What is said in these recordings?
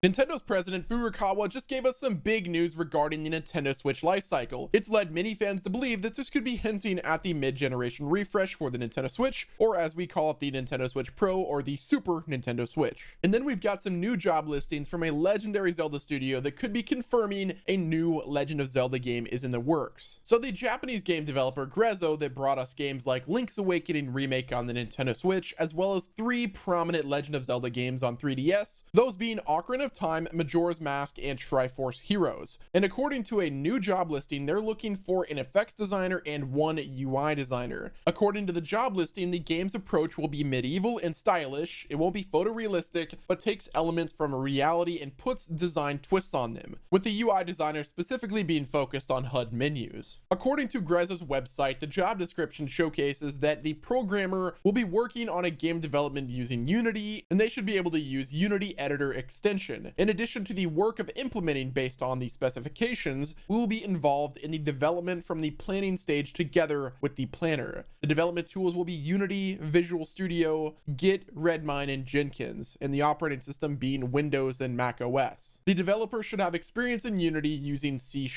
Nintendo's president Furukawa just gave us some big news regarding the Nintendo Switch lifecycle. It's led many fans to believe that this could be hinting at the mid-generation refresh for the Nintendo Switch, or as we call it, the Nintendo Switch Pro or the Super Nintendo Switch. And then we've got some new job listings from a legendary Zelda studio that could be confirming a new Legend of Zelda game is in the works. So the Japanese game developer Grezzo that brought us games like Link's Awakening Remake on the Nintendo Switch, as well as 3 prominent Legend of Zelda games on 3DS, those being Ocarina of Time, Majora's Mask, and Triforce Heroes. And according to a new job listing, they're looking for an effects designer and 1 UI designer. According to the job listing, the game's approach will be medieval and stylish. It won't be photorealistic, but takes elements from reality and puts design twists on them, with the UI designer specifically being focused on HUD menus. According to Grezzo's website, the job description showcases that the programmer will be working on a game development using Unity, and they should be able to use Unity Editor extension. In addition to the work of implementing based on the specifications, we will be involved in the development from the planning stage together with the planner. The development tools will be Unity, Visual Studio, Git, Redmine, and Jenkins, and the operating system being Windows and Mac OS. The developer should have experience in Unity using C#.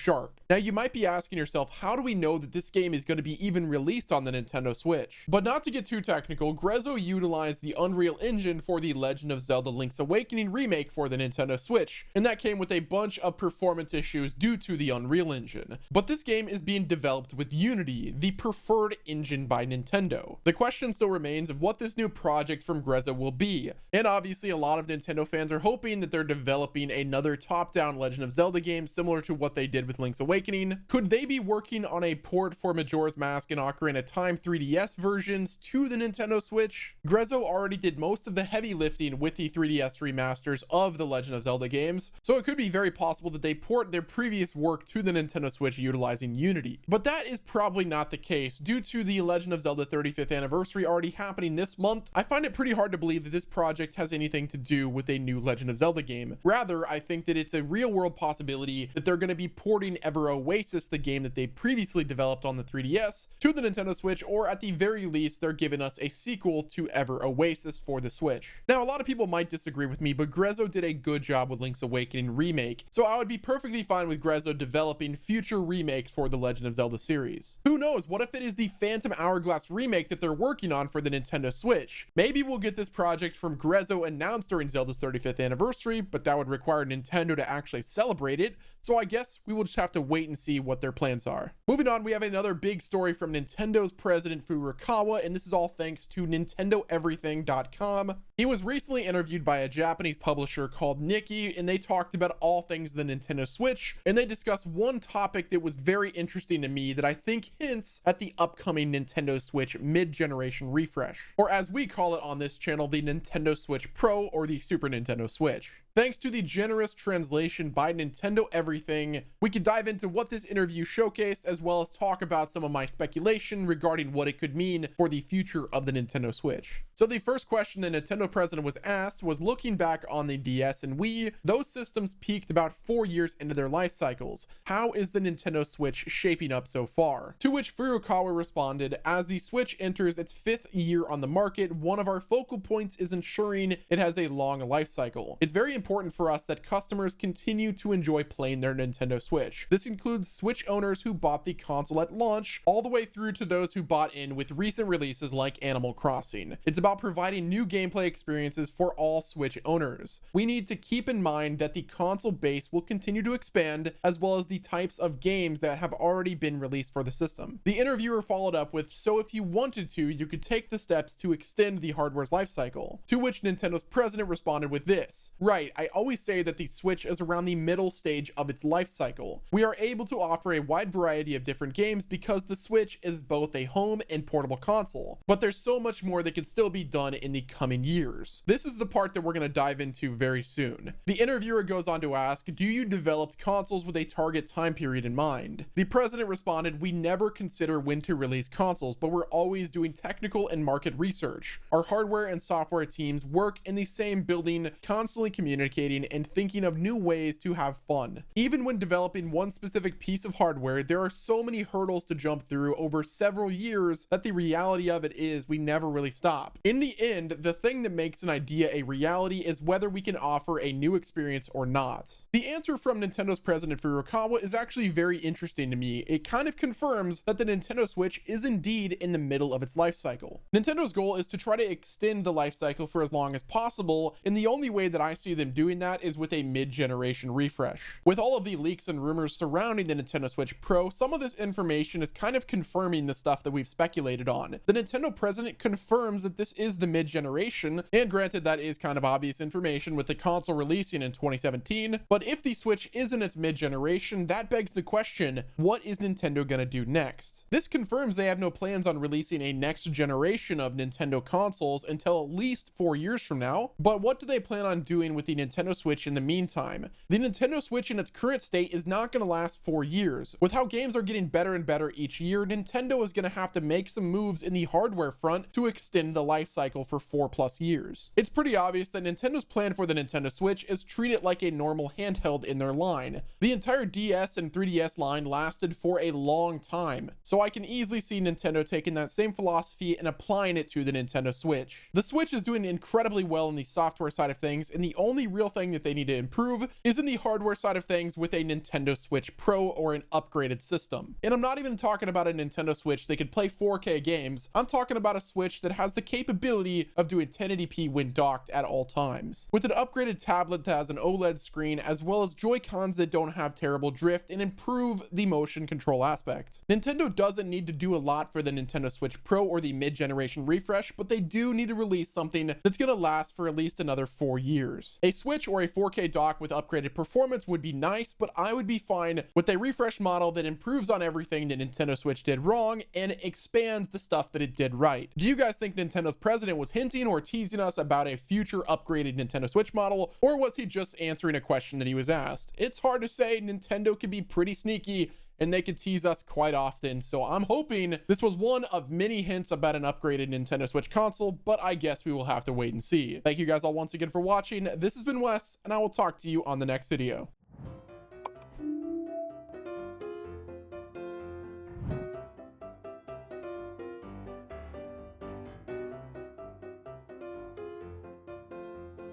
Now you might be asking yourself, how do we know that this game is going to be even released on the Nintendo Switch? But not to get too technical, Grezzo utilized the Unreal Engine for the Legend of Zelda Link's Awakening remake for the Nintendo Switch, and that came with a bunch of performance issues due to the Unreal Engine. But this game is being developed with Unity, the preferred engine by Nintendo. The question still remains of what this new project from Grezzo will be, and obviously a lot of Nintendo fans are hoping that they're developing another top-down Legend of Zelda game similar to what they did with Link's Awakening. Could they be working on a port for Majora's Mask and Ocarina of Time 3DS versions to the Nintendo Switch? Grezzo already did most of the heavy lifting with the 3DS remasters of the Legend of Zelda games, so it could be very possible that they port their previous work to the Nintendo Switch utilizing Unity. But that is probably not the case due to the Legend of Zelda 35th anniversary already happening this month. I find it pretty hard to believe that this project has anything to do with a new Legend of Zelda game. Rather, I think that it's a real-world possibility that they're going to be porting Ever Oasis, the game that they previously developed on the 3DS, to the Nintendo Switch, or at the very least, they're giving us a sequel to Ever Oasis for the Switch. Now, a lot of people might disagree with me, but Grezzo did a good job with Link's Awakening Remake, so I would be perfectly fine with Grezzo developing future remakes for the Legend of Zelda series. Who knows, what if it is the Phantom Hourglass remake that they're working on for the Nintendo Switch? Maybe we'll get this project from Grezzo announced during Zelda's 35th anniversary, but that would require Nintendo to actually celebrate it, so I guess we will just have to wait and see what their plans are. Moving on, we have another big story from Nintendo's president Furukawa, and this is all thanks to NintendoEverything.com. He was recently interviewed by a Japanese publisher called Nikki, and they talked about all things the Nintendo Switch, and they discussed one topic that was very interesting to me that I think hints at the upcoming Nintendo Switch mid-generation refresh, or as we call it on this channel, the Nintendo Switch Pro or the Super Nintendo Switch. Thanks to the generous translation by Nintendo Everything, we could dive into what this interview showcased, as well as talk about some of my speculation regarding what it could mean for the future of the Nintendo Switch. So the first question the Nintendo president was asked was, looking back on the DS and Wii, those systems peaked about 4 years into their life cycles. How is the Nintendo Switch shaping up so far? To which Furukawa responded, as the Switch enters its 5th year on the market, one of our focal points is ensuring it has a long life cycle. It's very important for us that customers continue to enjoy playing their Nintendo Switch. This includes Switch owners who bought the console at launch, all the way through to those who bought in with recent releases like Animal Crossing. It's about providing new gameplay experiences for all Switch owners. We need to keep in mind that the console base will continue to expand, as well as the types of games that have already been released for the system. The interviewer followed up with, so if you wanted to, you could take the steps to extend the hardware's life cycle. To which Nintendo's president responded with this, right, I always say that the Switch is around the middle stage of its life cycle. We are able to offer a wide variety of different games because the Switch is both a home and portable console, but there's so much more that can still be done in the coming years. This is the part that we're going to dive into very soon. The interviewer goes on to ask, do you develop consoles with a target time period in mind? The president responded, we never consider when to release consoles, but we're always doing technical and market research. Our hardware and software teams work in the same building, constantly communicating communicating and thinking of new ways to have fun. Even when developing one specific piece of hardware, there are so many hurdles to jump through over several years that the reality of it is we never really stop. In the end, the thing that makes an idea a reality is whether we can offer a new experience or not. The answer from Nintendo's president Furukawa is actually very interesting to me. It kind of confirms that the Nintendo Switch is indeed in the middle of its life cycle. Nintendo's goal is to try to extend the life cycle for as long as possible, and the only way that I see them doing that is with a mid-generation refresh. With all of the leaks and rumors surrounding the Nintendo Switch Pro, some of this information is kind of confirming the stuff that we've speculated on. The Nintendo president confirms that this is the mid-generation, and granted that is kind of obvious information with the console releasing in 2017, but if the Switch is in its mid-generation, that begs the question, what is Nintendo gonna do next? This confirms they have no plans on releasing a next generation of Nintendo consoles until at least 4 years from now, but what do they plan on doing with the Nintendo Switch in the meantime? The Nintendo Switch in its current state is not gonna last 4 years. With how games are getting better and better each year, Nintendo is gonna have to make some moves in the hardware front to extend the life cycle for 4+ years. It's pretty obvious that Nintendo's plan for the Nintendo Switch is treat it like a normal handheld in their line. The entire DS and 3DS line lasted for a long time, so I can easily see Nintendo taking that same philosophy and applying it to the Nintendo Switch. The Switch is doing incredibly well in the software side of things, and the only real thing that they need to improve is in the hardware side of things with a Nintendo Switch Pro or an upgraded system. And I'm not even talking about a Nintendo Switch that could play 4K games. I'm talking about a Switch that has the capability of doing 1080p when docked at all times. With an upgraded tablet that has an OLED screen, as well as Joy-Cons that don't have terrible drift and improve the motion control aspect. Nintendo doesn't need to do a lot for the Nintendo Switch Pro or the mid-generation refresh, but they do need to release something that's gonna last for at least another 4 years. A Switch or a 4K dock with upgraded performance would be nice, but I would be fine with a refresh model that improves on everything that Nintendo Switch did wrong and expands the stuff that it did right. Do you guys think Nintendo's president was hinting or teasing us about a future upgraded Nintendo Switch model, or was he just answering a question that he was asked? It's hard to say. Nintendo can be pretty sneaky, and they could tease us quite often, so I'm hoping this was one of many hints about an upgraded Nintendo Switch console, but I guess we will have to wait and see. Thank you guys all once again for watching. This has been Wes, and I will talk to you on the next video.